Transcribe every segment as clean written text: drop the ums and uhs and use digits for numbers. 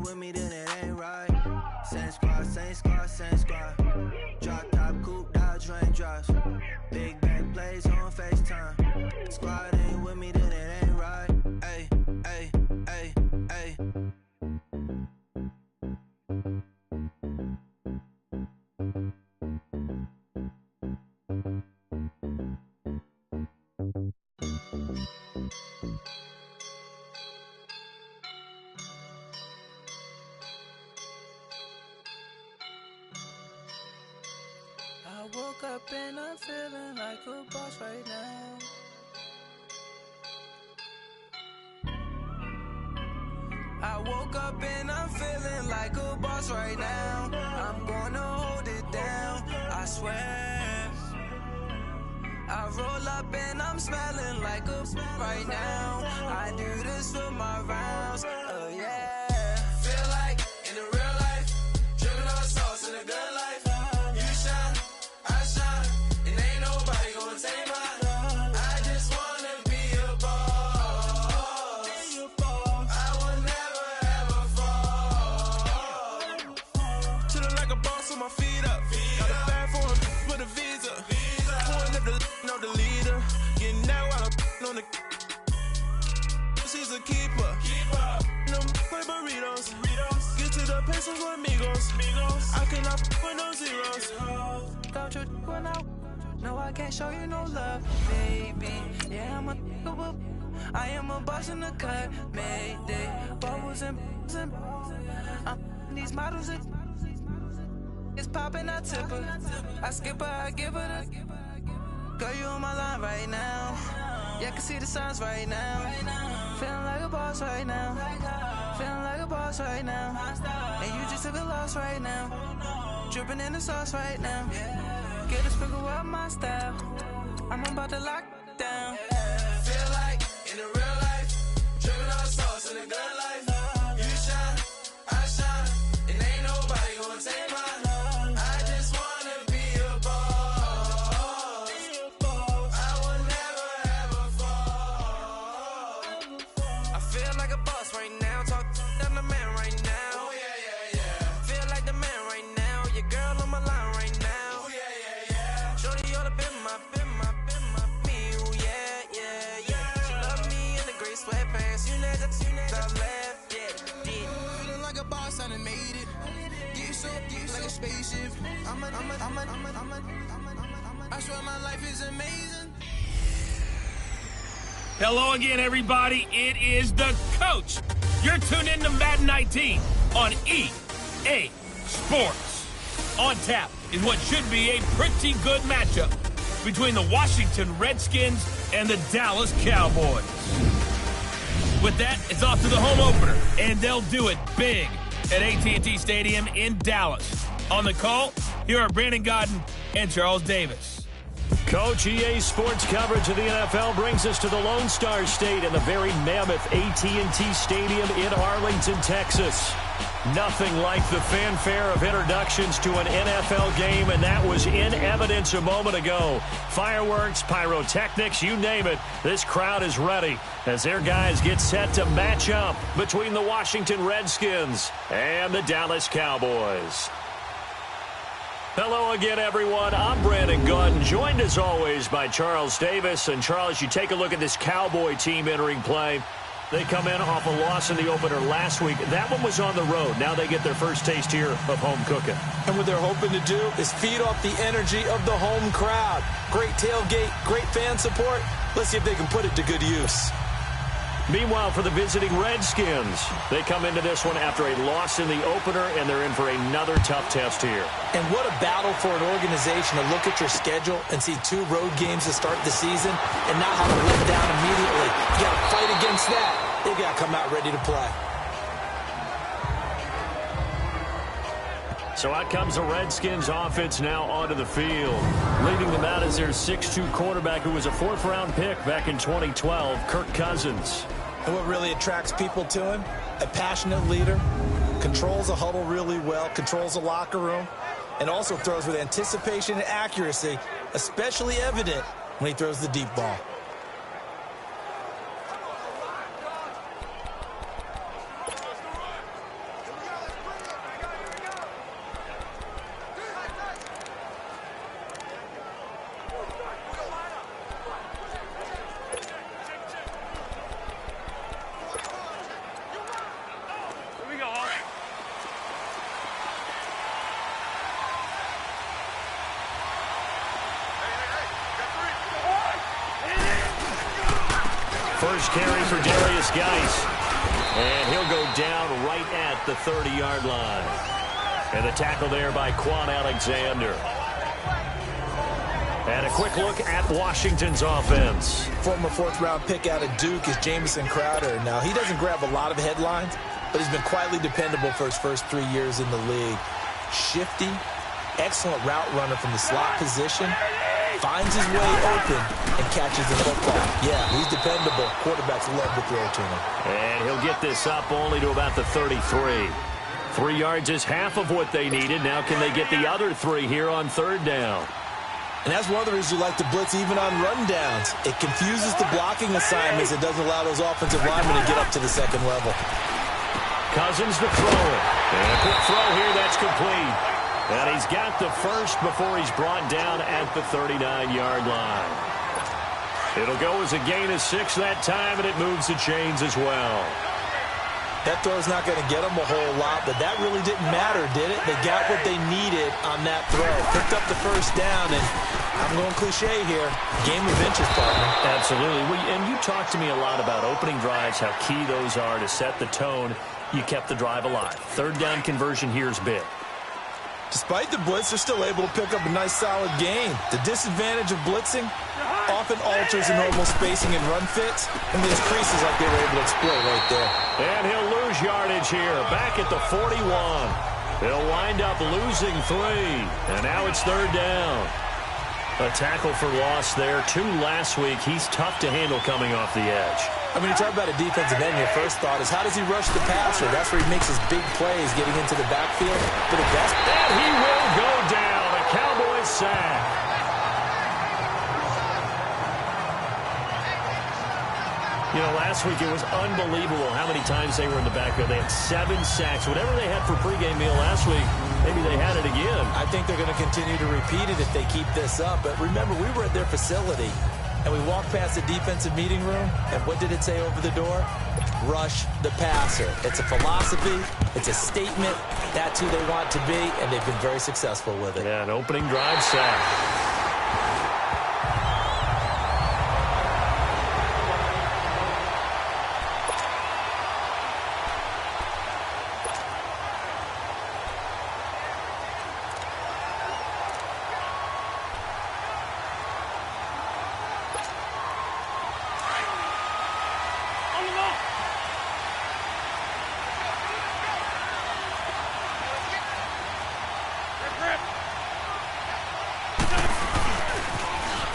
with me, then it ain't right. Same squad, same squad, same squad. Drop top, coupe, Dodge raindrops. Big bang plays on FaceTime. Squad ain't with me, then it ain't right. Ay, ay, ay, ay. I woke up and I'm feeling like a boss right now. I woke up and I'm feeling like a boss right now. I'm gonna hold it down, I swear. I roll up and I'm smelling like a right now. I do this for my rounds, oh yeah. Feel like in the real life, dripping on sauce in a good life. You shine, I shine, and ain't nobody gonna take mine. I just wanna be a boss. I will never ever fall. Chillin' like a boss with my feet up. Got a bag for him with a visa. Pulling up the leader. Getting that while I'm on the. She's a keeper. No play burritos. Get to the pesos with amigos. I cannot with no zeros. Don't you when no, I can't show you no love, baby. Yeah, I am a boss in the cut, Mayday. Bubbles and these models are. It's poppin', I tip her. I skip her, I give her the. Girl, you on my line right now. Yeah, I can see the signs right now. Feeling like a boss right now. Feeling like a boss right now. And you just took a loss right now. Dripping in the sauce right now. Get a sprinkle up my style. I'm about to lock down. Feel like in the real life, dripping on sauce in a good life. You shine, I shine, and ain't nobody gonna take mine. I just wanna be a boss. I will never ever fall. I feel like a boss right now. Talk to the man right now. Oh yeah, yeah, yeah. Feel like the man right now. Your girl on my line right now. Oh yeah, yeah, yeah. Shorty oughta been my, me. Oh yeah, yeah, yeah. She love me in the gray sweatpants. You never left, yeah, did. Feeling like a boss, I done made it. Get so like a spaceship. I swear my life is amazing. Hello again, everybody. It is the coach. You're tuned in to Madden 19 on EA Sports. On tap is what should be a pretty good matchup between the Washington Redskins and the Dallas Cowboys. With that, it's off to the home opener, and they'll do it big at AT&T Stadium in Dallas. On the call, here are Brandon Godden and Charles Davis. Coach, EA Sports coverage of the NFL brings us to the Lone Star State and the very mammoth AT&T Stadium in Arlington, Texas. Nothing like the fanfare of introductions to an NFL game, and that was in evidence a moment ago. Fireworks, pyrotechnics, you name it. This crowd is ready as their guys get set to match up between the Washington Redskins and the Dallas Cowboys. Hello again, everyone. I'm Brandon Godden, joined as always by Charles Davis. And Charles, you take a look at this Cowboy team entering play. They come in off a loss in the opener last week. That one was on the road. Now they get their first taste here of home cooking. And what they're hoping to do is feed off the energy of the home crowd. Great tailgate, great fan support. Let's see if they can put it to good use. Meanwhile, for the visiting Redskins, they come into this one after a loss in the opener, and they're in for another tough test here. And what a battle for an organization to look at your schedule and see 2 road games to start the season and not have to let down immediately. You got to fight against that. They got to come out ready to play. So out comes the Redskins offense now onto the field. Leading them out is their 6'2 quarterback who was a 4th-round pick back in 2012, Kirk Cousins. And what really attracts people to him? A passionate leader, controls the huddle really well, controls the locker room, and also throws with anticipation and accuracy, especially evident when he throws the deep ball. first carry for Darius Geis. And he'll go down right at the 30-yard line. And the tackle there by Quan Alexander. And a quick look at Washington's offense. Former fourth-round pick out of Duke is Jamison Crowder. Now, he doesn't grab a lot of headlines, but he's been quietly dependable for his first 3 years in the league. Shifty, excellent route runner from the slot position, finds his way open and catches the football. Yeah, he's dependable. Quarterbacks love to throw to him. And he'll get this up only to about the 33. 3 yards is half of what they needed. Now can they get the other 3 here on third down? And that's one of the reasons you like to blitz even on rundowns. It confuses the blocking assignments. It doesn't allow those offensive linemen to get up to the second level. Cousins to throw it. And a quick throw here, that's complete. And he's got the first before he's brought down at the 39-yard line. It'll go as a gain of 6 that time, and it moves the chains as well. That throw's not going to get them a whole lot, but that really didn't matter, did it? They got what they needed on that throw. Picked up the first down, and I'm going cliche here. Game of inches, partner. Absolutely. And you talked to me a lot about opening drives, how key those are to set the tone. You kept the drive alive. Third down conversion here is big. Despite the blitz, they're still able to pick up a nice, solid gain. The disadvantage of blitzing often alters the normal spacing and run fits, and these creases like they were able to exploit right there. And he'll lose yardage here, back at the 41. They'll wind up losing 3, and now it's third down. A tackle for loss there. 2 last week. He's tough to handle coming off the edge. I mean, you talk about a defensive end, your first thought is, how does he rush the passer? That's where he makes his big plays, getting into the backfield. But the best... And he will go down. A Cowboys sack. You know, last week it was unbelievable how many times they were in the backfield. They had 7 sacks. Whatever they had for pregame meal last week, maybe they had it again. I think they're going to continue to repeat it if they keep this up. But remember, we were at their facility, and we walked past the defensive meeting room, and what did it say over the door? Rush the passer. It's a philosophy. It's a statement. That's who they want to be, and they've been very successful with it. Yeah, an opening drive sack.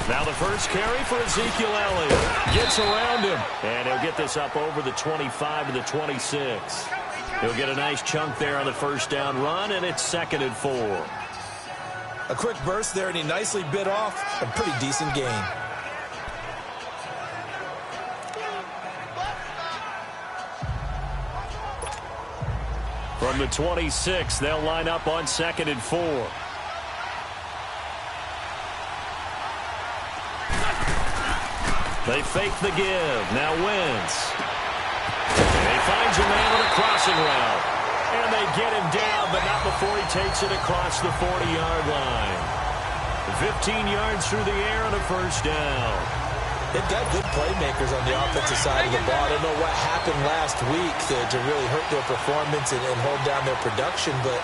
Now the first carry for Ezekiel Elliott. Gets around him. And he'll get this up over the 25 to the 26. He'll get a nice chunk there on the first down run, and it's 2nd and 4. A quick burst there, and he nicely bit off a pretty decent gain. From the 26, they'll line up on 2nd and 4. They fake the give. Now Wentz. And he finds a man on a crossing route. And they get him down, but not before he takes it across the 40-yard line. 15 yards through the air on a first down. They've got good playmakers on the offensive side of the ball. I don't know what happened last week to really hurt their performance and hold down their production, but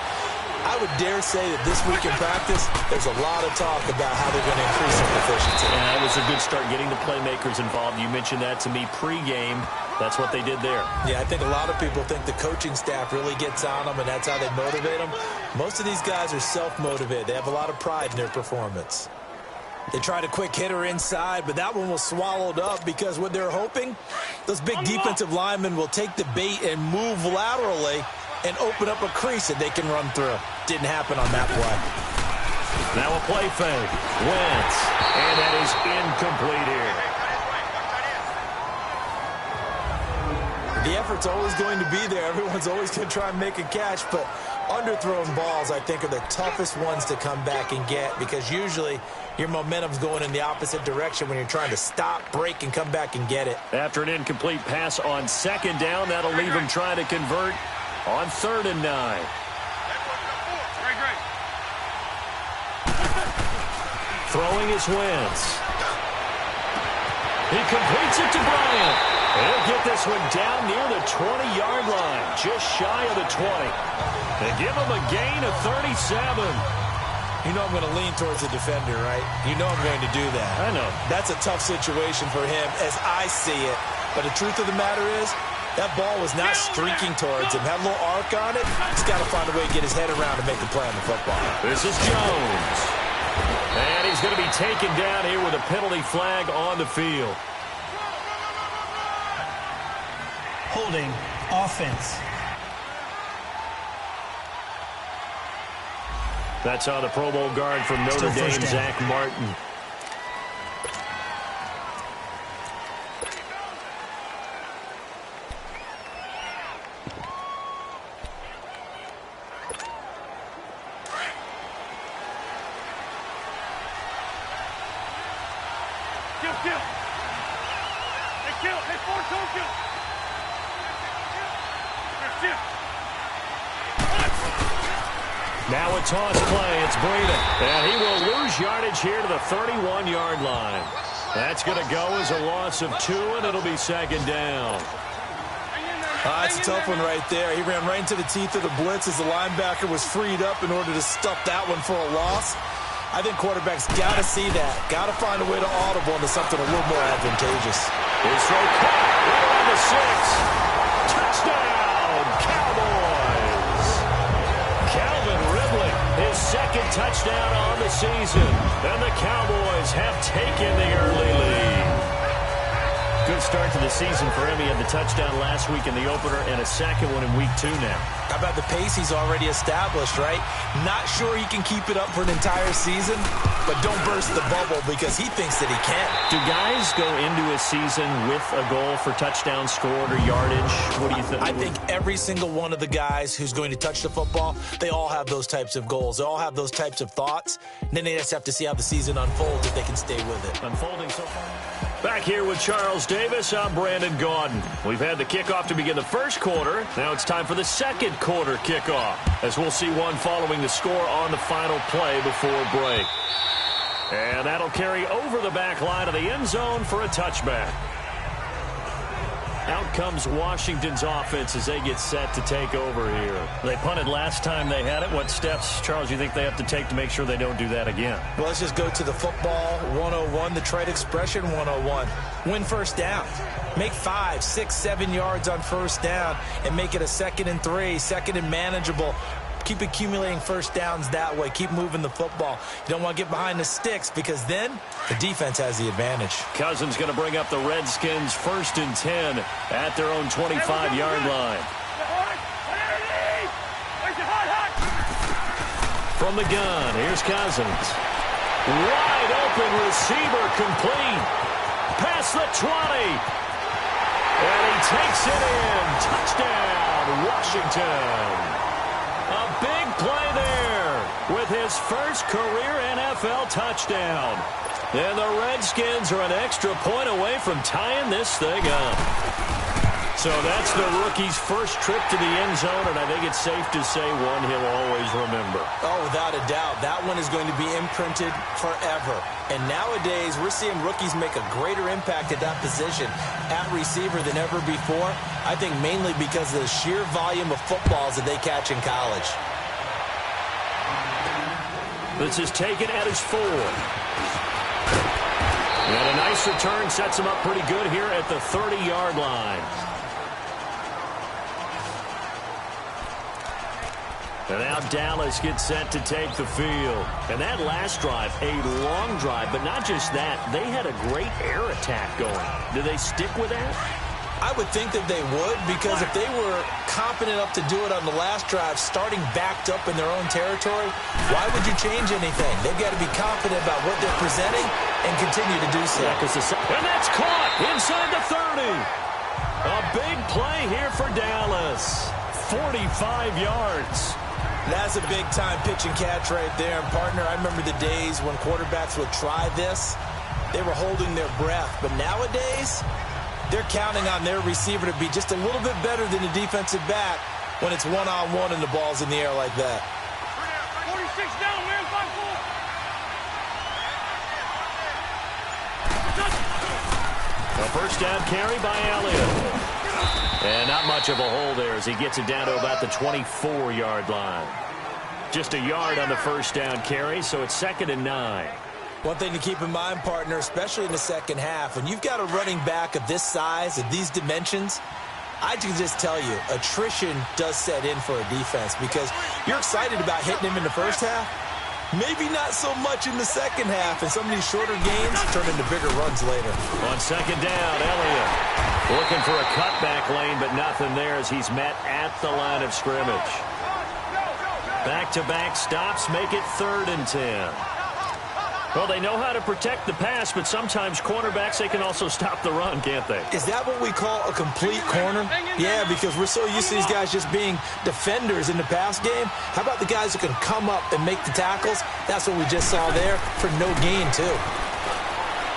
I would dare say that this week in practice, there's a lot of talk about how they're going to increase their efficiency. And that was a good start, getting the playmakers involved. You mentioned that to me pregame. That's what they did there. Yeah, I think a lot of people think the coaching staff really gets on them, and that's how they motivate them. Most of these guys are self-motivated. They have a lot of pride in their performance. They tried a quick hitter inside, but that one was swallowed up because what they're hoping, those big defensive linemen will take the bait and move laterally and open up a crease that they can run through. Didn't happen on that play. Now a play fake. Wentz. And that is incomplete here. The effort's always going to be there. Everyone's always going to try and make a catch, but underthrown balls, I think, are the toughest ones to come back and get because usually your momentum's going in the opposite direction when you're trying to stop, break, and come back and get it. After an incomplete pass on 2nd down, that'll leave him trying to convert on 3rd and 9. Throwing is Wentz. He completes it to Bryant. He'll get this one down near the 20-yard line, just shy of the 20. They give him a gain of 37. You know I'm going to lean towards the defender, right? You know I'm going to do that. I know. That's a tough situation for him as I see it. But the truth of the matter is, that ball was not streaking towards him. Had a little arc on it. He's got to find a way to get his head around to make the play on the football. This is Jones. And he's going to be taken down here with a penalty flag on the field. Holding offense. That's on the Pro Bowl guard from Notre Dame, Zach Martin. Now a toss play. It's Breida. And he will lose yardage here to the 31-yard line. That's going to go as a loss of 2, and it'll be second down. That's a tough one right there. He ran right into the teeth of the blitz as the linebacker was freed up in order to stuff that one for a loss. I think quarterbacks got to see that. Got to find a way to audible into something a little more advantageous. His throw caught right on the 6. Touchdown, Cowboys. Calvin Ridley, his second touchdown on the season. And the Cowboys have taken the early lead. Good start to the season for him. He had the touchdown last week in the opener and a second one in week 2 now. How about the pace he's already established, right? Not sure he can keep it up for an entire season, but don't burst the bubble because he thinks that he can. Do guys go into a season with a goal for touchdowns scored or yardage? What do you think? I think every single one of the guys who's going to touch the football, they all have those types of goals. They all have those types of thoughts. And then they just have to see how the season unfolds if they can stay with it. Unfolding so far. Back here with Charles Davis, I'm Brandon Gaudin. We've had the kickoff to begin the first quarter. Now it's time for the second quarter kickoff, as we'll see one following the score on the final play before break. And that'll carry over the back line of the end zone for a touchback. Out comes Washington's offense as they get set to take over here. They punted last time they had it. What steps, Charles, you think they have to take to make sure they don't do that again? Well, let's just go to the football 101, the trade expression 101. Win first down. Make 5, 6, 7 yards on first down and make it a 2nd and 3, 2nd and manageable. Keep accumulating first downs that way. Keep moving the football. You don't want to get behind the sticks because then the defense has the advantage. Cousins going to bring up the Redskins 1st and 10 at their own 25-yard line. From the gun, here's Cousins. Wide open receiver complete. Past the 20. And he takes it in. Touchdown, Washington. A big play there with his first career NFL touchdown. And the Redskins are an extra point away from tying this thing up. So that's the rookie's first trip to the end zone, and I think it's safe to say one he'll always remember. Oh, without a doubt. That one is going to be imprinted forever. And nowadays, we're seeing rookies make a greater impact at that position at receiver than ever before. I think mainly because of the sheer volume of footballs that they catch in college. This is taken at his 4. And a nice return sets him up pretty good here at the 30-yard line. And now Dallas gets set to take the field. And that last drive, a long drive, but not just that. They had a great air attack going. Do they stick with that? I would think that they would, because if they were confident enough to do it on the last drive, starting backed up in their own territory, why would you change anything? They've got to be confident about what they're presenting and continue to do so. And that's caught inside the 30. A big play here for Dallas. 45 yards. That's a big-time pitch and catch right there. And, partner, I remember the days when quarterbacks would try this. They were holding their breath. But nowadays, they're counting on their receiver to be just a little bit better than the defensive back when it's one-on-one and the ball's in the air like that. 46 down, man, 5-4. A first down carry by Elliott. And not much of a hole there as he gets it down to about the 24-yard line. Just a yard on the first down carry, so it's 2nd and 9. One thing to keep in mind, partner, especially in the second half, when you've got a running back of this size, of these dimensions, I can just tell you, attrition does set in for a defense because you're excited about hitting him in the first half. Maybe not so much in the second half, and some of these shorter gains turn into bigger runs later. On 2nd down, Elliott looking for a cutback lane, but nothing there as he's met at the line of scrimmage. Back-to-back stops make it 3rd and 10. Well, they know how to protect the pass, but sometimes cornerbacks, they can also stop the run, can't they? Is that what we call a complete corner? Yeah, because we're so used to these guys just being defenders in the pass game. How about the guys who can come up and make the tackles? That's what we just saw there for no gain, too.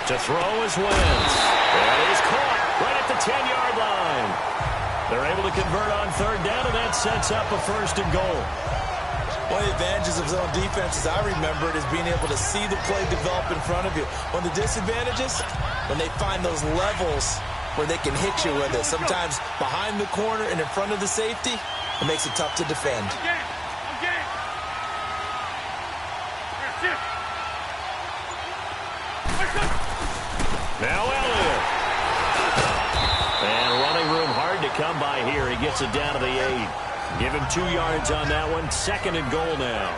To throw is Wentz. That is caught right at the 10-yard line. They're able to convert on 3rd down, and that sets up a 1st and goal. One of the advantages of zone defense, as I remember it, is being able to see the play develop in front of you. One of the disadvantages, when they find those levels where they can hit you with it. Sometimes behind the corner and in front of the safety, it makes it tough to defend. Now Elliott. And running room hard to come by here. He gets it down to the 8. Give him 2 yards on that one. 2nd and goal now.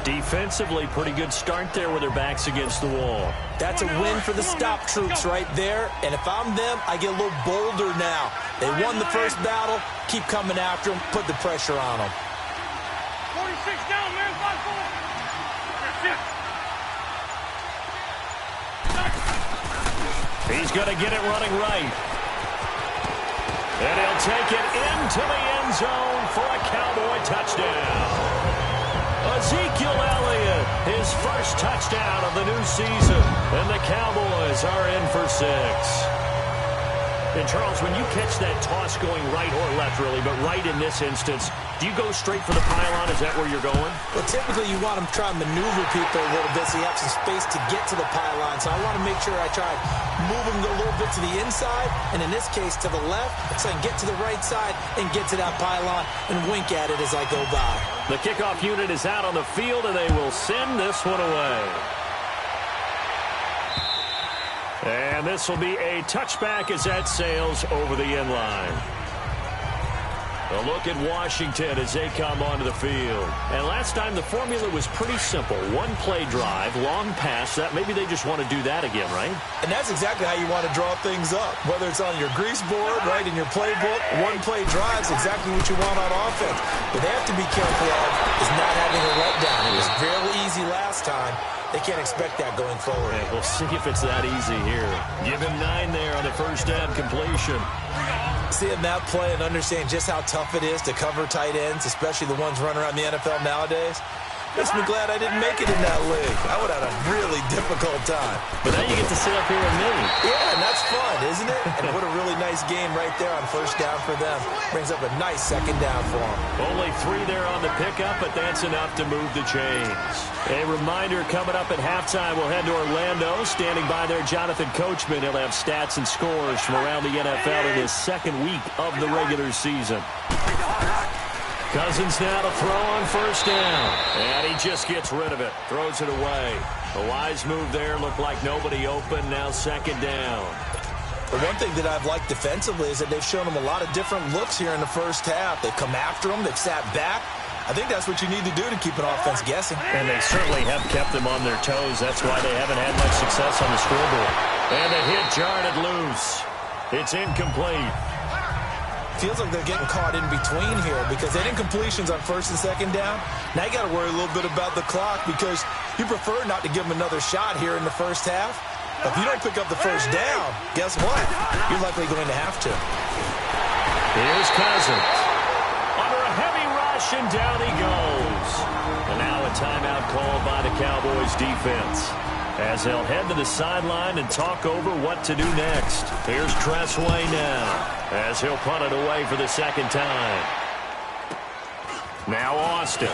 Defensively, pretty good start there with their backs against the wall. That's a win for the stop troops right there. And if I'm them, I get a little bolder now. They won the first battle. Keep coming after them. Put the pressure on them. 46 down, man. 5-4. He's going to get it running right. And he'll take it into the end zone for a Cowboy touchdown. Ezekiel Elliott, his first touchdown of the new season. And the Cowboys are in for 6. And Charles, when you catch that toss going right or left, really, but right in this instance, do you go straight for the pylon? Is that where you're going? Well, typically you want to try and maneuver people a little bit so you have some space to get to the pylon. So I want to make sure I try and move them a little bit to the inside, and in this case to the left, so I can get to the right side and get to that pylon and wink at it as I go by. The kickoff unit is out on the field, and they will send this one away. And this will be a touchback as that sails over the end line. A look at Washington as they come onto the field. And last time the formula was pretty simple. One play drive, long pass. That maybe they just want to do that again, right? And that's exactly how you want to draw things up. Whether it's on your grease board, right, in your playbook, one play drive is exactly what you want on offense. But they have to be careful of is not having a letdown. It was very easy last time. They can't expect that going forward. Yeah, we'll see if it's that easy here. Give him 9 there on the first down completion. Seeing that play and understand just how tough it is to cover tight ends, especially the ones running around the NFL nowadays, makes me glad I didn't make it in that league. I would have had a really difficult time. But now you get to sit up here with me. Yeah, and that's fun, isn't it? And what a really nice game right there on first down for them. Brings up a nice 2nd down for them. Only 3 there on the pickup, but that's enough to move the chains. A reminder coming up at halftime, we'll head to Orlando. Standing by there, Jonathan Coachman. He'll have stats and scores from around the NFL in his 2nd week of the regular season. Cousins now to throw on first down. And he just gets rid of it. Throws it away. A wise move there. Looked like nobody open. Now 2nd down. The one thing that I've liked defensively is that they've shown them a lot of different looks here in the first half. They've come after them. They've sat back. I think that's what you need to do to keep an offense guessing. And they certainly have kept them on their toes. That's why they haven't had much success on the scoreboard. And the hit jarred it loose. It's incomplete. Feels like they're getting caught in between here because they didn't completions on 1st and 2nd down. Now you got to worry a little bit about the clock because you prefer not to give them another shot here in the first half. If you don't pick up the first down, guess what? You're likely going to have to. Here's Cousins. Under a heavy rush, and down he goes. And now a timeout called by the Cowboys defense as they'll head to the sideline and talk over what to do next. Here's Tressway now as he'll punt it away for the 2nd time. Now Austin.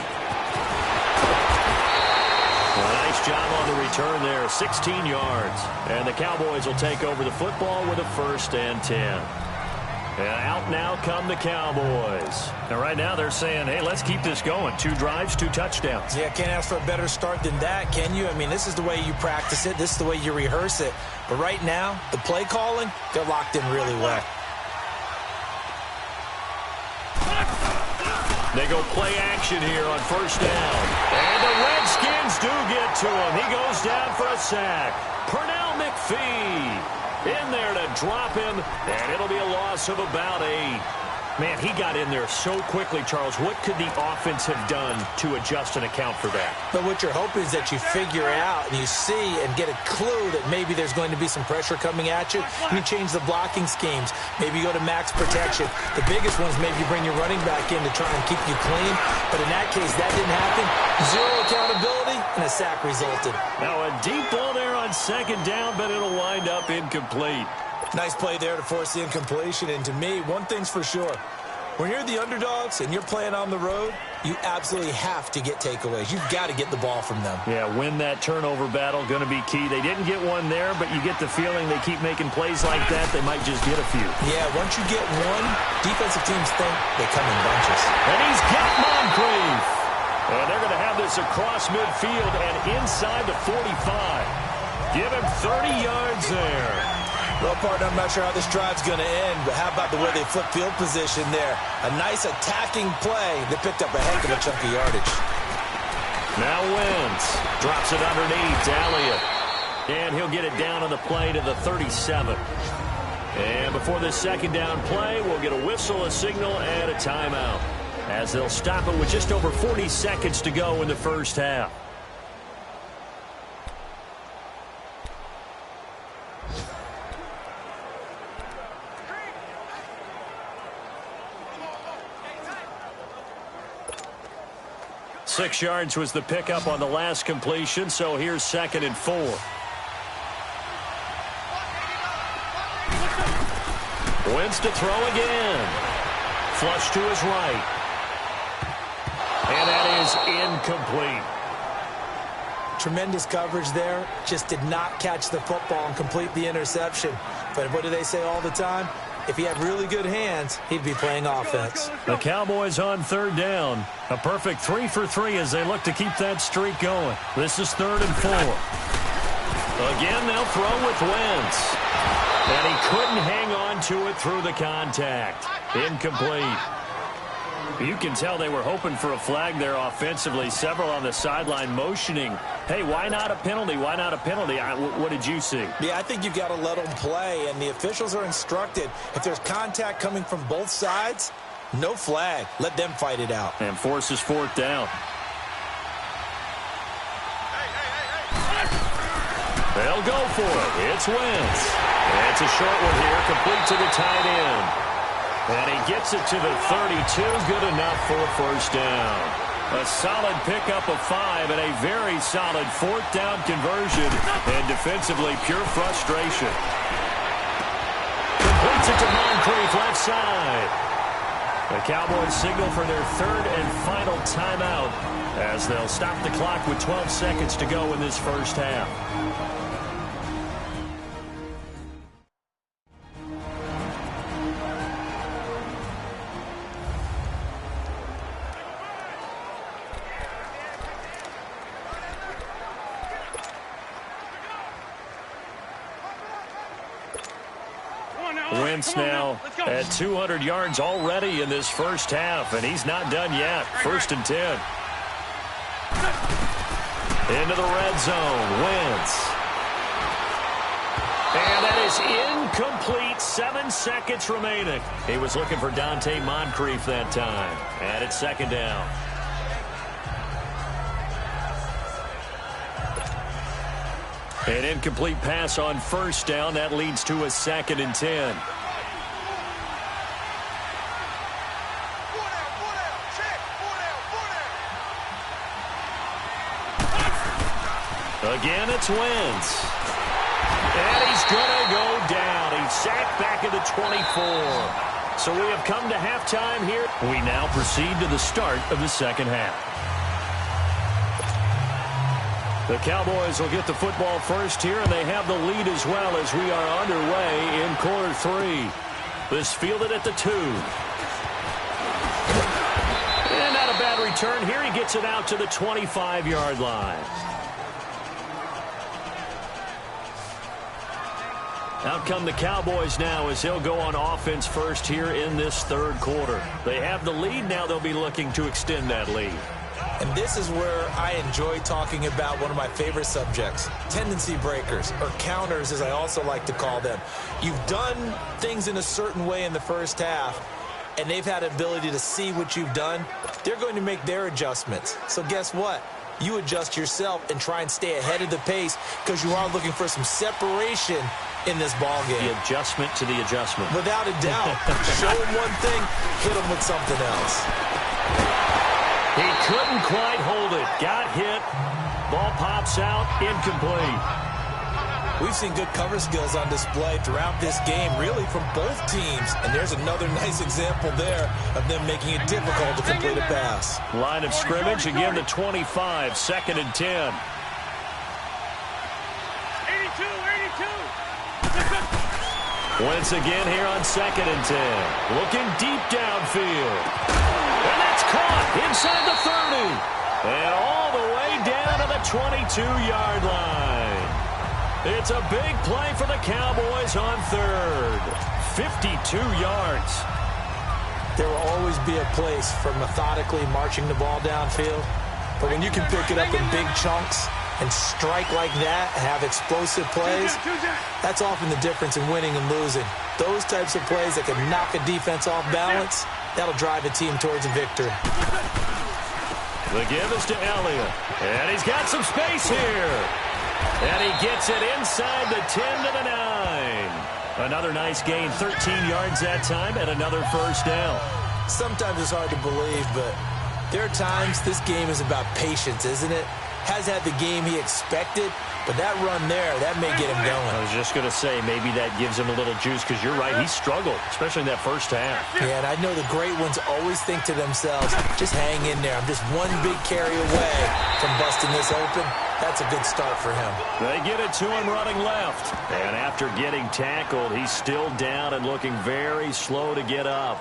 Nice job on the return there, 16 yards. And the Cowboys will take over the football with a 1st and 10. And out now come the Cowboys. And right now they're saying, hey, let's keep this going. 2 drives, 2 touchdowns. Yeah, can't ask for a better start than that, can you? I mean, this is the way you practice it. This is the way you rehearse it. But right now, the play calling, they're locked in really well. They go play action here on 1st down. And the Redskins do get to him. He goes down for a sack. Pernell McPhee in there to drop him, and it'll be a loss of about 8. Man, he got in there so quickly, Charles. What could the offense have done to adjust and account for that? But what you're hoping is that you figure out and you see and get a clue that maybe there's going to be some pressure coming at you. You change the blocking schemes. Maybe you go to max protection. The biggest one is maybe you bring your running back in to try and keep you clean. But in that case, that didn't happen. 0 accountability, and a sack resulted. Now a deep ball there on 2nd down, but it'll wind up incomplete. Nice play there to force the incompletion. And to me, one thing's for sure. When you're the underdogs and you're playing on the road, you absolutely have to get takeaways. You've got to get the ball from them. Yeah, win that turnover battle, going to be key. They didn't get one there, but you get the feeling they keep making plays like that, they might just get a few. Yeah, once you get one, defensive teams think they come in bunches. And he's got Moncrief. And they're going to have this across midfield and inside the 45. Give him 30 yards there. Well, partner, I'm not sure how this drive's going to end, but how about the way they flip field position there? A nice attacking play that picked up a heck of a chunk of yardage. Now Wentz drops it underneath to Elliott. And he'll get it down on the play to the 37. And before this 2nd down play, we'll get a whistle, a signal, and a timeout, as they'll stop it with just over 40 seconds to go in the 1st half. Six yards was the pickup on the last completion, so here's 2nd and 4. Wentz to throw again. Flush to his right. And that is incomplete. Tremendous coverage there. Just did not catch the football and complete the interception. But what do they say all the time? If he had really good hands, he'd be playing offense. The Cowboys on 3rd down. A perfect 3 for 3 as they look to keep that streak going. This is 3rd and 4. Again, they'll throw with Wentz. And he couldn't hang on to it through the contact. Incomplete. You can tell they were hoping for a flag there offensively. Several on the sideline motioning, hey, why not a penalty? Why not a penalty? What did you see? Yeah, I think you've got to let them play, and the officials are instructed. If there's contact coming from both sides, no flag. Let them fight it out. And forces 4th down. They'll go for it. It's Wentz. It's a short one here, complete to the tight end. And he gets it to the 32, good enough for a 1st down. A solid pickup of 5 and a very solid 4th down conversion. And defensively, pure frustration. Completes it to Moncrief, left side. The Cowboys signal for their 3rd and final timeout as they'll stop the clock with 12 seconds to go in this 1st half. Wentz now at 200 yards already in this 1st half, and he's not done yet. 1st and 10. Into the red zone. Wentz. And that is incomplete. 7 seconds remaining. He was looking for Dante Moncrief that time. And it's 2nd down. An incomplete pass on 1st down. That leads to a 2nd and 10. Again, it's Wentz. And he's going to go down. He's sacked back at the 24. So we have come to halftime here. We now proceed to the start of the 2nd half. The Cowboys will get the football first here, and they have the lead as well as we are underway in quarter 3. This fielded at the 2. And not a bad return here. He gets it out to the 25-yard line. Out come the Cowboys now as they'll go on offense first here in this third quarter. They have the lead. Now they'll be looking to extend that lead. And this is where I enjoy talking about one of my favorite subjects, tendency breakers, or counters as I also like to call them. You've done things in a certain way in the first half, and they've had the ability to see what you've done. They're going to make their adjustments. So guess what? You adjust yourself and try and stay ahead of the pace because you are looking for some separation in this ball game. The adjustment to the adjustment. Without a doubt. Show them one thing, hit them with something else. He couldn't quite hold it. Got hit. Ball pops out. Incomplete. We've seen good cover skills on display throughout this game, really from both teams. And there's another nice example there of them making it difficult to complete a pass. Line of scrimmage, again the 25, 2nd and 10. 82. Once again here on 2nd and 10. Looking deep downfield. And that's caught inside the 30. And all the way down to the 22-yard line. It's a big play for the Cowboys on 3rd. 52 yards. There will always be a place for methodically marching the ball downfield. But when you can pick it up in big chunks and strike like that, have explosive plays, that's often the difference in winning and losing. Those types of plays that can knock a defense off balance, that'll drive a team towards a victory. The give is to Elliott. And he's got some space here. And he gets it inside the 10 to the 9. Another nice gain, 13 yards that time, and another first down. Sometimes it's hard to believe, but there are times this game is about patience, isn't it? Has had the game he expected, but that run there, that may get him going. I was just going to say, maybe that gives him a little juice, because you're right, he struggled, especially in that first half. Yeah, and I know the great ones always think to themselves, just hang in there. I'm just one big carry away from busting this open. That's a good start for him. They get it to him running left. And after getting tackled, he's still down and looking very slow to get up.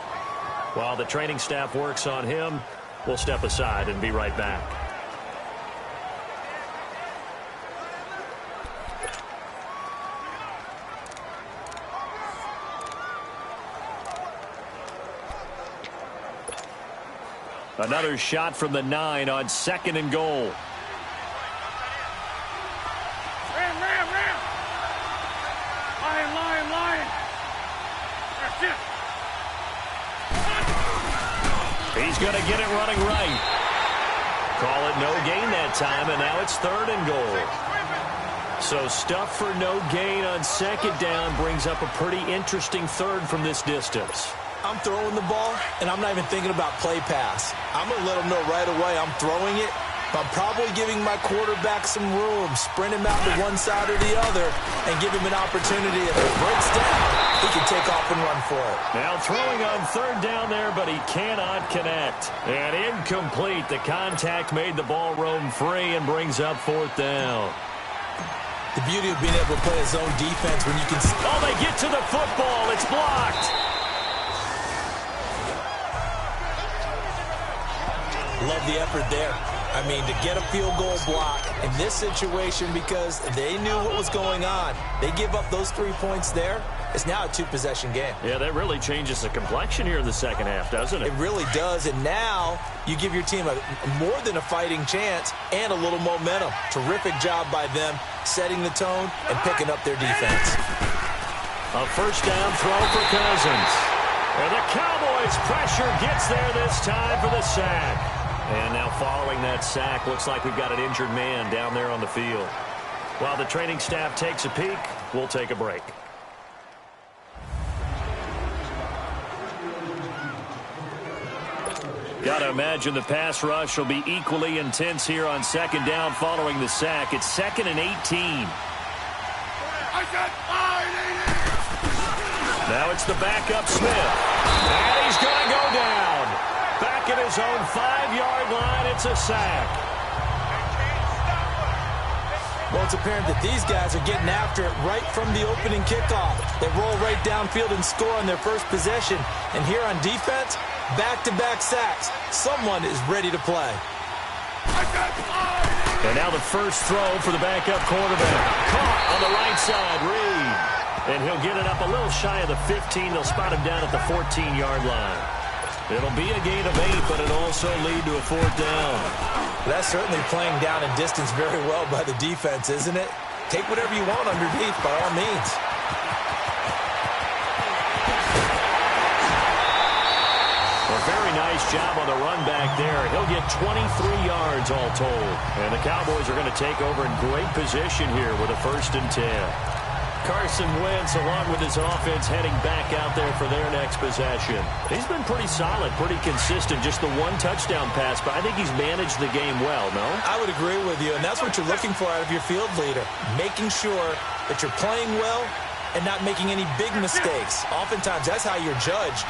While the training staff works on him, we'll step aside and be right back. Another shot from the 9 on 2nd and goal. Ram. Lion. That's it. He's going to get it running right. Call it no gain that time, and now it's 3rd and goal. So stuff for no gain on 2nd down brings up a pretty interesting 3rd from this distance. I'm throwing the ball, and I'm not even thinking about play pass. I'm going to let him know right away I'm throwing it. But I'm probably giving my quarterback some room, sprint him out to one side or the other, and give him an opportunity. If it breaks down, he can take off and run for it. Now throwing on 3rd down there, but he cannot connect. And incomplete. The contact made the ball roam free and brings up 4th down. The beauty of being able to play a zone defense when you can... Oh, they get to the football. It's blocked. Love the effort there. I mean, to get a field goal block in this situation because they knew what was going on. They give up those 3 points there. It's now a 2-possession game. Yeah, that really changes the complexion here in the second half, doesn't it? It really does. And now you give your team more than a fighting chance and a little momentum. Terrific job by them setting the tone and picking up their defense. A first down throw for Cousins. And the Cowboys pressure gets there this time for the sack. And now following that sack, looks like we've got an injured man down there on the field. While the training staff takes a peek, we'll take a break. Got to imagine the pass rush will be equally intense here on 2nd down following the sack. It's 2nd and 18. Now it's the backup Smith. And he's going to go down. Back at his own 5-yard line, it's a sack. Well, it's apparent that these guys are getting after it right from the opening kickoff. They roll right downfield and score on their first possession. And here on defense, back-to-back sacks. Someone is ready to play. And now the first throw for the backup quarterback. Caught on the right side, Reed. And he'll get it up a little shy of the 15. They'll spot him down at the 14-yard line. It'll be a gain of 8, but it'll also lead to a 4th down. That's certainly playing down and distance very well by the defense, isn't it? Take whatever you want underneath, by all means. A very nice job on the run back there. He'll get 23 yards all told. And the Cowboys are going to take over in great position here with a 1st and 10. Carson Wentz, along with his offense, heading back out there for their next possession. He's been pretty solid, pretty consistent. Just the 1 touchdown pass, but I think he's managed the game well, no? I would agree with you, and that's what you're looking for out of your field leader. Making sure that you're playing well and not making any big mistakes. Oftentimes, that's how you're judged.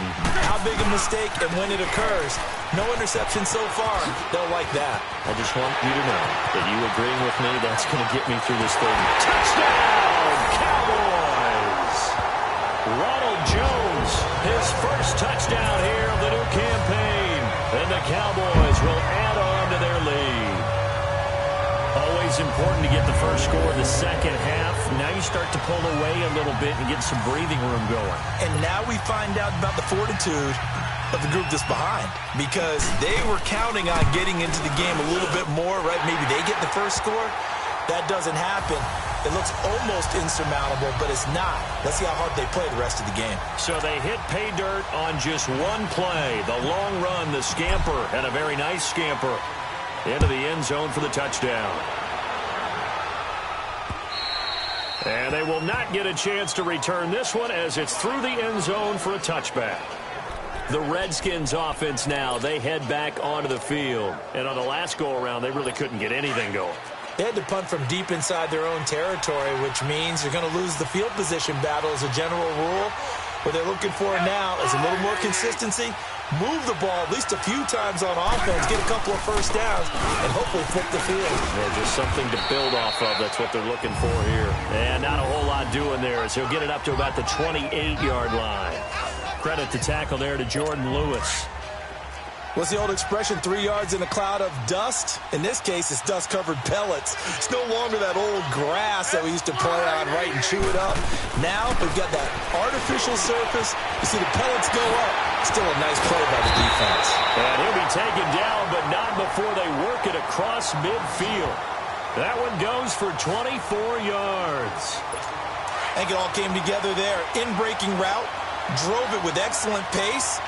How big a mistake and when it occurs. No interception so far. They'll like that. I just want you to know that you agreeing with me, that's going to get me through this thing. Touchdown, Cowboys! Ronald Jones, his first touchdown here of the new campaign. And the Cowboys will add on to their lead. Always important to get the first score of the second half. Now you start to pull away a little bit and get some breathing room going. And now we find out about the fortitude of the group that's behind, because they were counting on getting into the game a little bit more, right? Maybe they get the first score. That doesn't happen. It looks almost insurmountable, but it's not. Let's see how hard they play the rest of the game. So they hit pay dirt on just one play. The long run, the scamper, and a very nice scamper into the end zone for the touchdown. And they will not get a chance to return this one as it's through the end zone for a touchback. The Redskins offense now, they head back onto the field. And on the last go-around, they really couldn't get anything going. They had to punt from deep inside their own territory, which means you're going to lose the field position battle as a general rule. What they're looking for now is a little more consistency, move the ball at least a few times on offense, get a couple of first downs, and hopefully flip the field. Yeah, just something to build off of. That's what they're looking for here. And not a whole lot doing there as he'll get it up to about the 28-yard line. Credit to tackle there to Jordan Lewis. What's the old expression, 3 yards in a cloud of dust? In this case, it's dust-covered pellets. It's no longer that old grass that we used to play on, right, and chew it up. Now, we've got that artificial surface. You see the pellets go up. Still a nice play by the defense. And he'll be taken down, but not before they work it across midfield. That one goes for 24 yards. I think it all came together there. In-breaking route, drove it with excellent pace.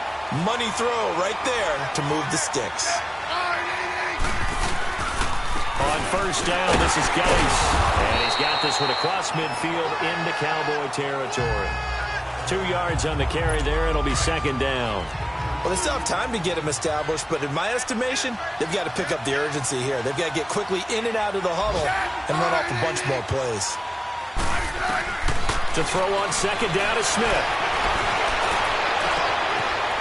Money throw right there to move the sticks. On first down, this is Geis. And he's got this one across midfield into Cowboy territory. 2 yards on the carry there. It'll be 2nd down. Well, they still have time to get him established, but in my estimation, they've got to pick up the urgency here. They've got to get quickly in and out of the huddle and run off a bunch more plays. To throw on 2nd down is Smith.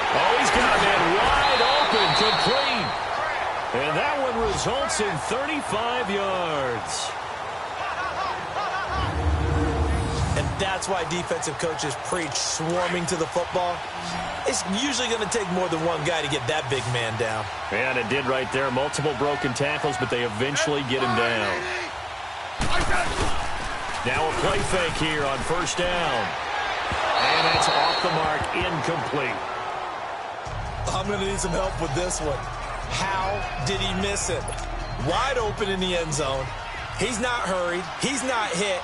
Oh, he's got a man wide open, complete. And that one results in 35 yards. And that's why defensive coaches preach swarming to the football. It's usually going to take more than one guy to get that big man down. And it did right there. Multiple broken tackles, but they eventually get him down. Now a play fake here on first down. And it's off the mark, incomplete. I'm going to need some help with this one. How did he miss it? Wide open in the end zone. He's not hurried. He's not hit.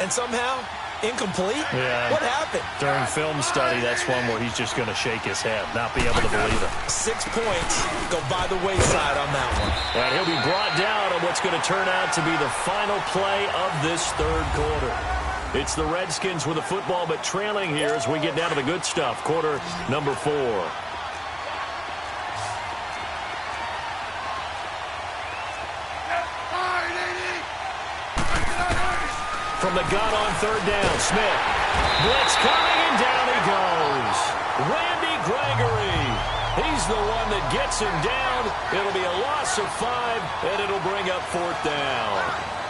And somehow, incomplete? Yeah. What happened? During film study, that's one where he's just going to shake his head, not be able to believe it. 6 points go by the wayside on that one. And he'll be brought down on what's going to turn out to be the final play of this third quarter. It's the Redskins with the football, but trailing here as we get down to the good stuff. Quarter number 4. From the gun on third down, Smith. Blitz coming, and down he goes. Randy Gregory. He's the one that gets him down. It'll be a loss of 5, and it'll bring up 4th down.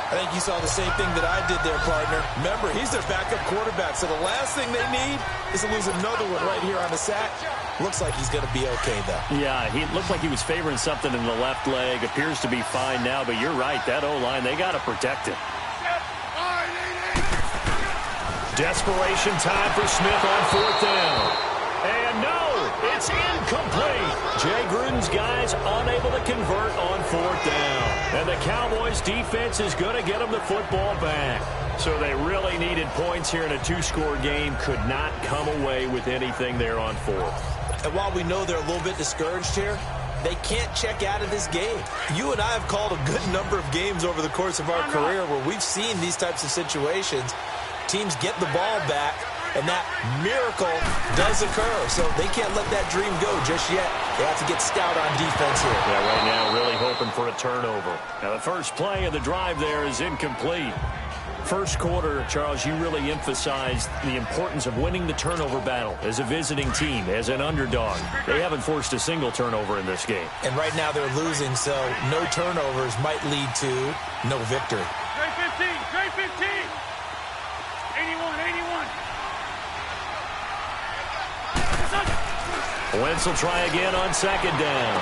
I think you saw the same thing that I did there, partner. Remember, he's their backup quarterback, so the last thing they need is to lose another one right here on the sack. Looks like he's going to be okay, though. Yeah, he looked like he was favoring something in the left leg. Appears to be fine now, but you're right. That O-line, they got to protect it. Desperation time for Smith on 4th down. And no, it's incomplete. Jay Gruden's guys unable to convert on 4th down. And the Cowboys defense is going to get them the football back. So they really needed points here in a 2-score game. Could not come away with anything there on 4th. And while we know they're a little bit discouraged here, they can't check out of this game. You and I have called a good number of games over the course of our career where we've seen these types of situations. Teams get the ball back, and that miracle does occur. So they can't let that dream go just yet. They have to get stout on defense here. Yeah, right now really hoping for a turnover. Now the first play of the drive there is incomplete. First quarter, Charles, you really emphasized the importance of winning the turnover battle as a visiting team, as an underdog. They haven't forced a single turnover in this game. And right now they're losing, so no turnovers might lead to no victory. Trey 15. 81. Wentz will try again on 2nd down.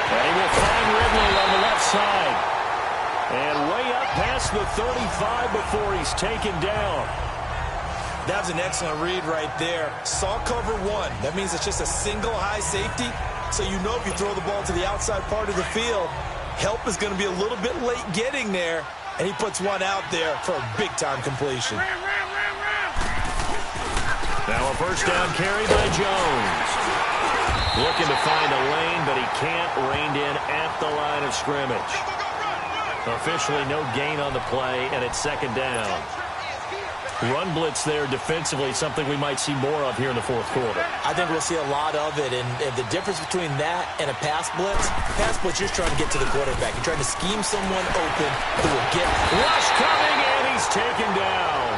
And he will find Ridley on the left side. And way up past the 35 before he's taken down. That was an excellent read right there. Saw cover 1. That means it's just a single high safety. So you know if you throw the ball to the outside part of the field, help is going to be a little bit late getting there. And he puts one out there for a big-time completion. Now a first down carry by Jones. Looking to find a lane, but he can't rein in at the line of scrimmage. Officially no gain on the play, and it's 2nd down. Run blitz there defensively, something we might see more of here in the 4th quarter. I think we'll see a lot of it, and the difference between that and a pass blitz, you're trying to get to the quarterback. You're trying to scheme someone open who will get... Rush coming, and he's taken down.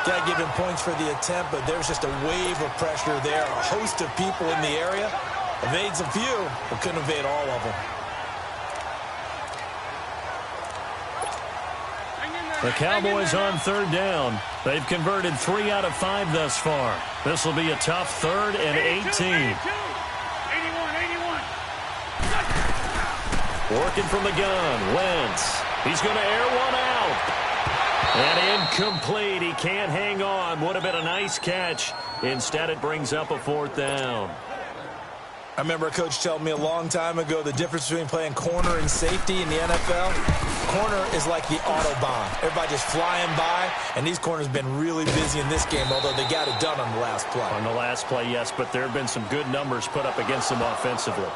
Got to give him points for the attempt, but there's just a wave of pressure there. A host of people in the area. Evades a few, but couldn't evade all of them. The Cowboys on 3rd down. They've converted 3 out of 5 thus far. This will be a tough 3rd and 18. 81. Working from the gun, Wentz. He's going to air one out. And incomplete. He can't hang on. Would have been a nice catch. Instead, it brings up a 4th down. I remember a coach telling me a long time ago the difference between playing corner and safety in the NFL. Corner is like the Autobahn. Everybody just flying by, and these corners have been really busy in this game, although they got it done on the last play. On the last play, yes, but there have been some good numbers put up against them offensively.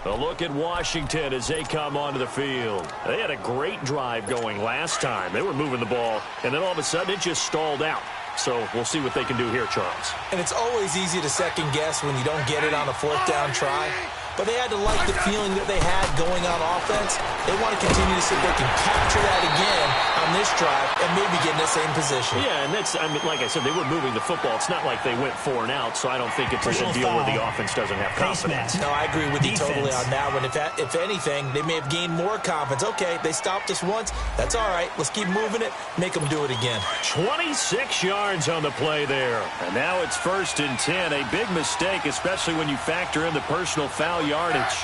A look at Washington as they come onto the field. They had a great drive going last time. They were moving the ball, and then all of a sudden it just stalled out. So we'll see what they can do here, Charles. And it's always easy to second guess when you don't get it on a 4th down try. But they had to like the feeling that they had going on offense. They want to continue to see if they can capture that again on this drive and maybe get in the same position. Yeah, and that's, I mean, like I said, they were moving the football. It's not like they went 4 and out, so I don't think it's a deal where the offense doesn't have confidence. No, I agree with you totally on that one. If anything, they may have gained more confidence. Okay, they stopped us once. That's all right. Let's keep moving it. Make them do it again. 26 yards on the play there. And now it's 1st and 10. A big mistake, especially when you factor in the personal foul yardage.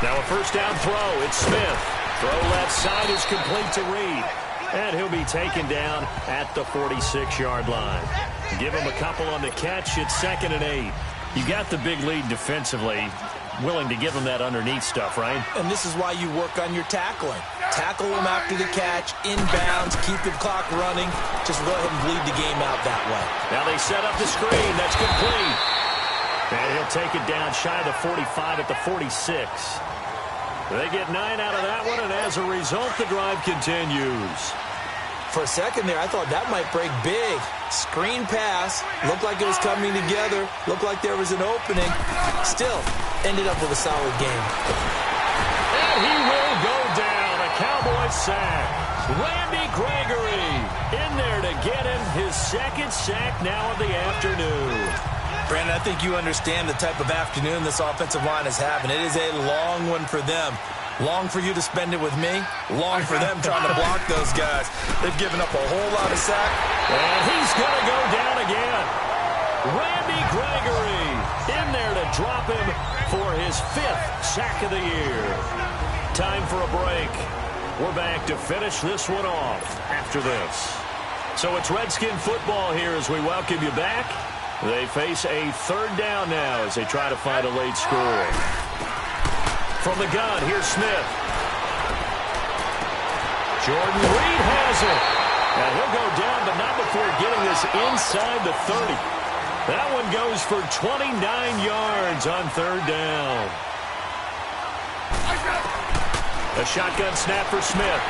Now a first down throw. It's Smith. Throw left side is complete to Reed. And he'll be taken down at the 46-yard line. Give him a couple on the catch. It's 2nd and 8. You got the big lead defensively. Willing to give them that underneath stuff, right? And this is why you work on your tackling. Tackle them after the catch, inbounds, keep the clock running. Just go ahead and bleed the game out that way. Now they set up the screen. That's complete. And he'll take it down shy of the 45 at the 46. They get 9 out of that one, and as a result, the drive continues. For a second there, I thought that might break big. Screen pass. Looked like it was coming together. Looked like there was an opening. Still, ended up with a solid game. And he will go down. A Cowboys sack. Randy Gregory in there to get him his 2nd sack now of the afternoon. Brandon, I think you understand the type of afternoon this offensive line is having. It is a long one for them. Long for you to spend it with me. Long for them trying to block those guys. They've given up a whole lot of sack. And he's going to go down again. Randy Gregory in there to drop him for his 5th sack of the year. Time for a break. We're back to finish this one off after this. So it's Redskin football here as we welcome you back. They face a 3rd down now as they try to find a late score. From the gun, here's Smith. Jordan Reed has it. And he'll go down, but not before getting this inside the 30. That one goes for 29 yards on 3rd down. A shotgun snap for Smith.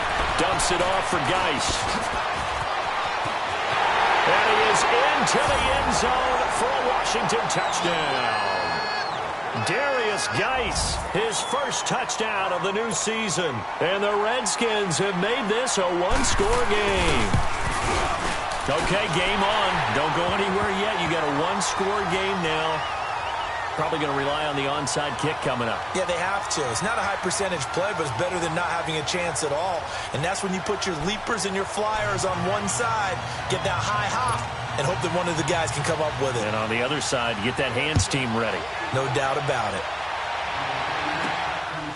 Dumps it off for Geis. And he is into the end zone for a Washington touchdown. Darius Geis, his first touchdown of the new season. And the Redskins have made this a 1-score game. Okay, game on. Don't go anywhere yet. You got a 1-score game now. Probably going to rely on the onside kick coming up. Yeah, they have to. It's not a high percentage play, but it's better than not having a chance at all. And that's when you put your leapers and your flyers on one side, get that high hop, and hope that one of the guys can come up with it. And on the other side, get that hands team ready. No doubt about it.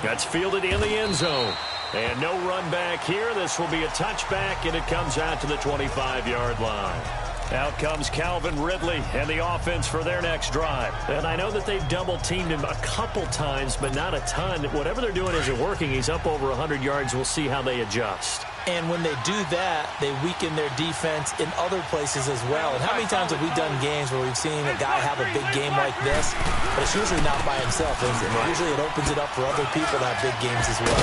That's fielded in the end zone. And no run back here. This will be a touchback, and it comes out to the 25-yard line. Out comes Calvin Ridley and the offense for their next drive. And I know that they've double-teamed him a couple times, but not a ton. Whatever they're doing isn't working. He's up over 100 yards. We'll see how they adjust. And when they do that, they weaken their defense in other places as well. And how many times have we done games where we've seen a guy have a big game like this, but it's usually not by himself, is it? Usually it opens it up for other people to have big games as well.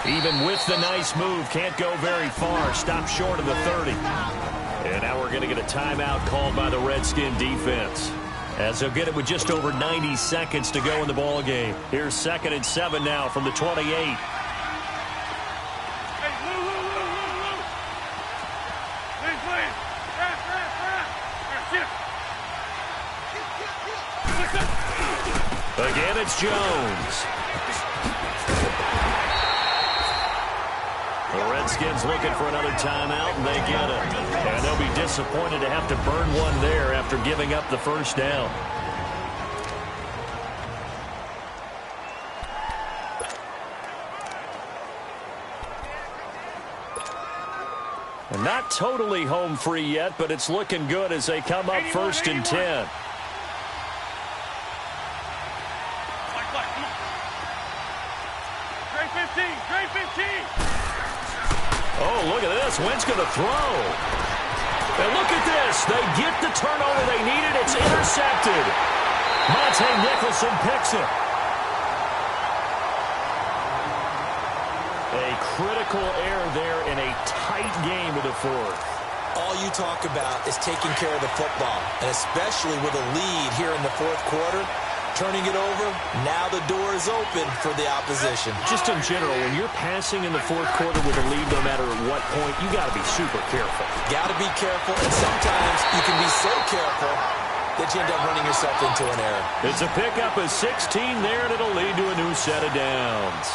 Even with the nice move, can't go very far. Stop short of the 30. And now we're going to get a timeout called by the Redskin defense, as they'll get it with just over 90 seconds to go in the ball game. Here's 2nd and 7 now from the 28. Again, it's Jones. The Redskins looking for another timeout, and they get it. And they'll be disappointed to have to burn one there after giving up the first down. And not totally home free yet, but it's looking good as they come up 1st and 10. Trey 15. Oh, look at this. Wentz going to throw. And look at this. They get the turnover they needed. It's intercepted. Monte Nicholson picks it. A critical error there in a tight game of the 4th. All you talk about is taking care of the football, and especially with a lead here in the 4th quarter. Turning it over, now the door is open for the opposition. Just in general, when you're passing in the 4th quarter with a lead, no matter at what point, you got to be super careful. Got to be careful, and sometimes you can be so careful that you end up running yourself into an error. It's a pickup of 16 there, and it'll lead to a new set of downs.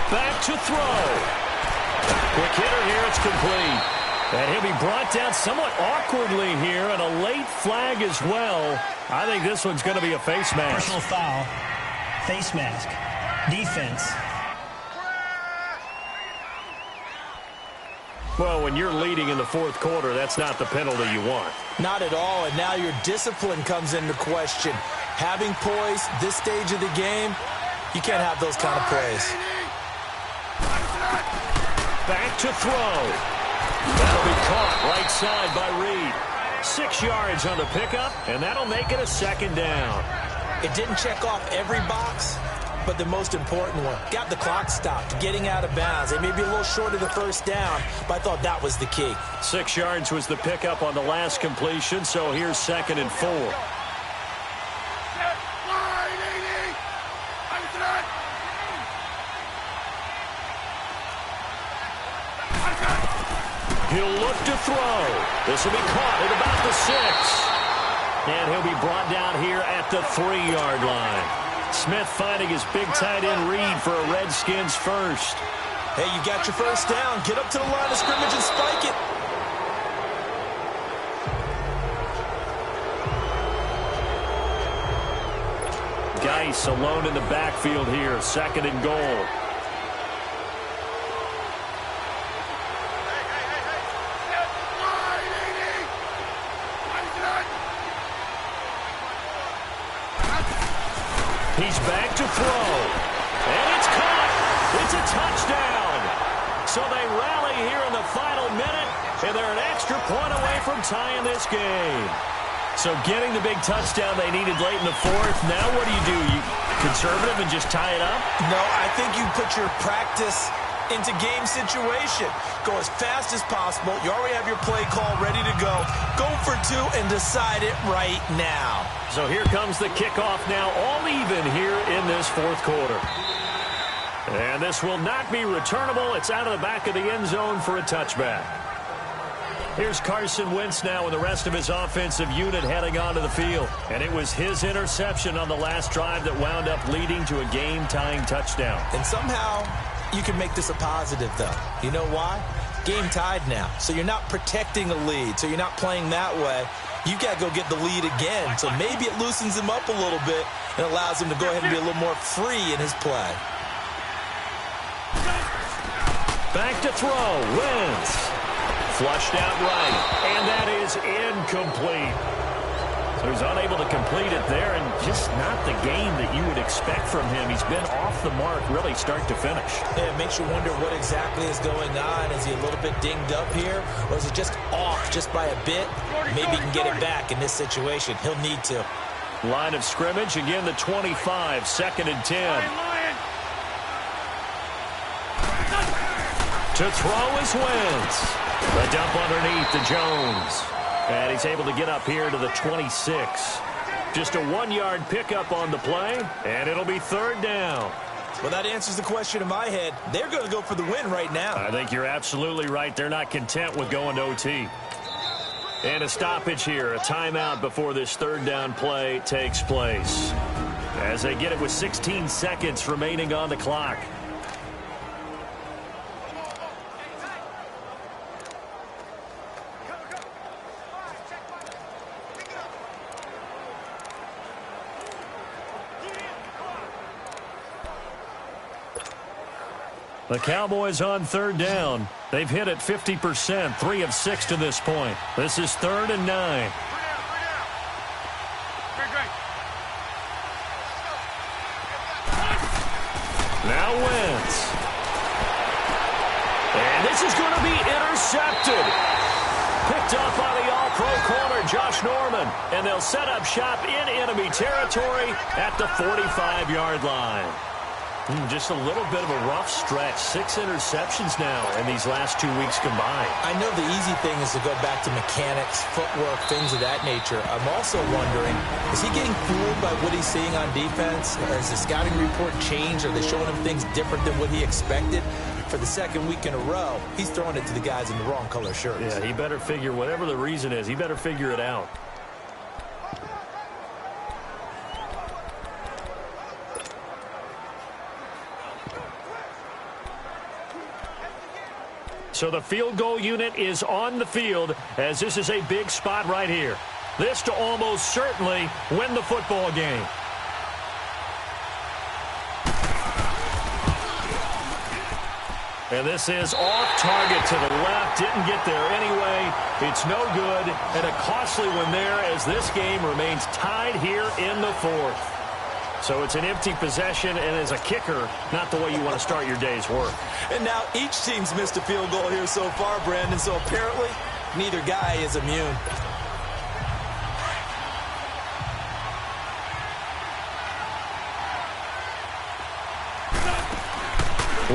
Back to throw. Quick hitter here, it's complete. And he'll be brought down somewhat awkwardly here, and a late flag as well. I think this one's going to be a face mask. Personal foul, face mask, defense. Well, when you're leading in the 4th quarter, that's not the penalty you want. Not at all, and now your discipline comes into question. Having poise this stage of the game, you can't have those kind of plays. Back to throw. That'll be caught right side by Reed. 6 yards on the pickup, and that'll make it a 2nd down. It didn't check off every box, but the most important one. Got the clock stopped, getting out of bounds. They may be a little short of the 1st down, but I thought that was the key. 6 yards was the pickup on the last completion, so here's 2nd and 4. He'll look to throw. This will be caught at about the 6. And he'll be brought down here at the 3-yard line. Smith finding his big tight end read for a Redskins first. Hey, you got your first down. Get up to the line of scrimmage and spike it. Geis alone in the backfield here. 2nd and goal. He's back to throw. And it's caught. It's a touchdown. So they rally here in the final minute, and they're an extra point away from tying this game. So getting the big touchdown they needed late in the 4th. Now what do? You conservative and just tie it up? No, I think you put your practice into game situation. Go as fast as possible. You already have your play call ready to go. Go for 2 and decide it right now. So here comes the kickoff now, all even here in this 4th quarter. And this will not be returnable. It's out of the back of the end zone for a touchback. Here's Carson Wentz now with the rest of his offensive unit heading onto the field. And it was his interception on the last drive that wound up leading to a game-tying touchdown. And somehow you can make this a positive, though. You know why? Game tied now. So you're not protecting a lead. So you're not playing that way. You got to go get the lead again. So maybe it loosens him up a little bit and allows him to go ahead and be a little more free in his play. Back to throw. Wentz. Flushed out right, and that is incomplete. So he's unable to complete it there, and just not the game that you would expect from him. He's been off the mark really start to finish. Yeah, it makes you wonder what exactly is going on. Is he a little bit dinged up here, or is it just off just by a bit? Maybe he can get it back in this situation. He'll need to. Line of scrimmage, again the 25, 2nd and 10. To throw is Wentz. The dump underneath to Jones. And he's able to get up here to the 26. Just a 1-yard pickup on the play, and it'll be 3rd down. Well, that answers the question in my head. They're going to go for the win right now. I think you're absolutely right. They're not content with going to OT. And a stoppage here, a timeout before this 3rd down play takes place. As they get it with 16 seconds remaining on the clock. The Cowboys on 3rd down. They've hit it 50%, 3 of 6 to this point. This is 3rd and 9. Now Wentz. And this is going to be intercepted. Picked up by the all-pro corner, Josh Norman. And they'll set up shop in enemy territory at the 45-yard line. Just a little bit of a rough stretch. 6 interceptions now in these last 2 weeks combined. I know the easy thing is to go back to mechanics, footwork, things of that nature. I'm also wondering, is he getting fooled by what he's seeing on defense? Or has the scouting report changed? Are they showing him things different than what he expected? For the 2nd week in a row, he's throwing it to the guys in the wrong color shirts. Yeah, he better figure, whatever the reason is, he better figure it out. So the field goal unit is on the field as this is a big spot right here. This to almost certainly win the football game. And this is off target to the left. Didn't get there anyway. It's no good. And a costly one there as this game remains tied here in the 4th. So it's an empty possession, and as a kicker, not the way you want to start your day's work. And now each team's missed a field goal here so far, Brandon, so apparently neither guy is immune.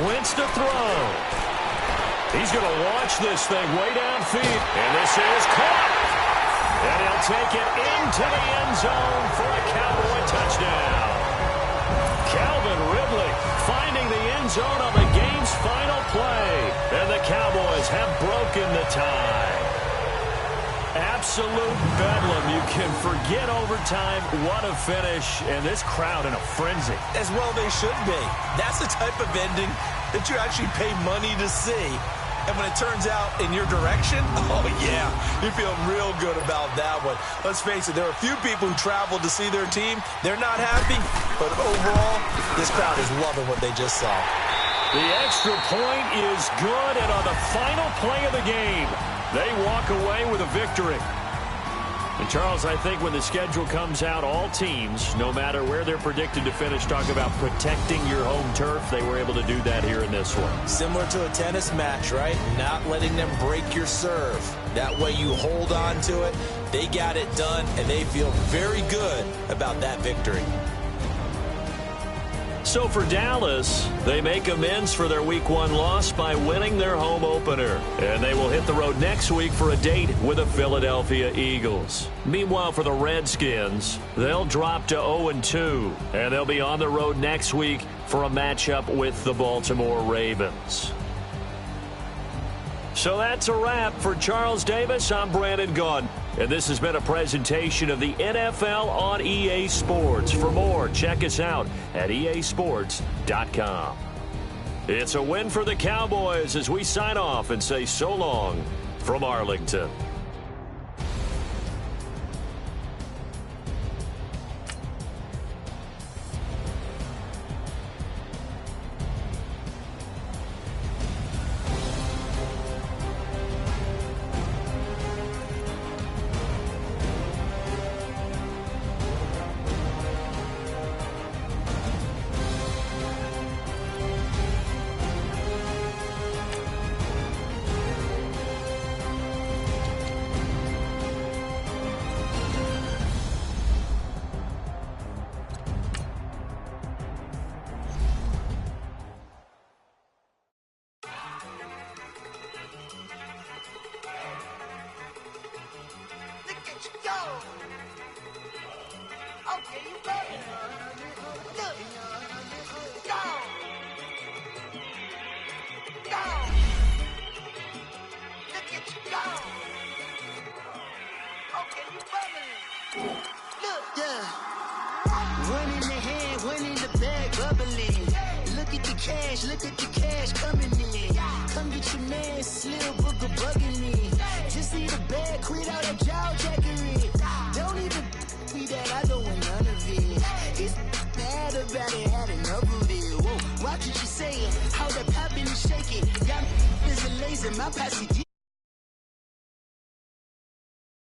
Wentz to throw. He's going to launch this thing way downfield, and this is caught. And he'll take it into the end zone for a Cowboy touchdown. Calvin Ridley finding the end zone on the game's final play. And the Cowboys have broken the tie. Absolute bedlam. You can forget overtime. What a finish. And this crowd in a frenzy. As well they should be. That's the type of ending that you actually pay money to see. And when it turns out in your direction, oh yeah, you feel real good about that one. Let's face it, there are a few people who traveled to see their team. They're not happy, but overall, this crowd is loving what they just saw. The extra point is good, and on the final play of the game, they walk away with a victory. And, Charles, I think when the schedule comes out, all teams, no matter where they're predicted to finish, talk about protecting your home turf. They were able to do that here in this one. Similar to a tennis match, right? Not letting them break your serve. That way you hold on to it. They got it done, and they feel very good about that victory. So for Dallas, they make amends for their Week 1 loss by winning their home opener. And they will hit the road next week for a date with the Philadelphia Eagles. Meanwhile, for the Redskins, they'll drop to 0-2. And they'll be on the road next week for a matchup with the Baltimore Ravens. So that's a wrap. For Charles Davis, I'm Brandon Gunn. And this has been a presentation of the NFL on EA Sports. For more, check us out at easports.com. It's a win for the Cowboys as we sign off and say so long from Arlington. Look at the cash coming in. Come get your man, Slim Booker bugging me. Just need a bag, quit all that jaw jackery. Don't even me that I don't want none of it. He's bad about it, had enough of it. Whoa, watch what you saying, how that poppin' and shaking. Got me as a laser, my posse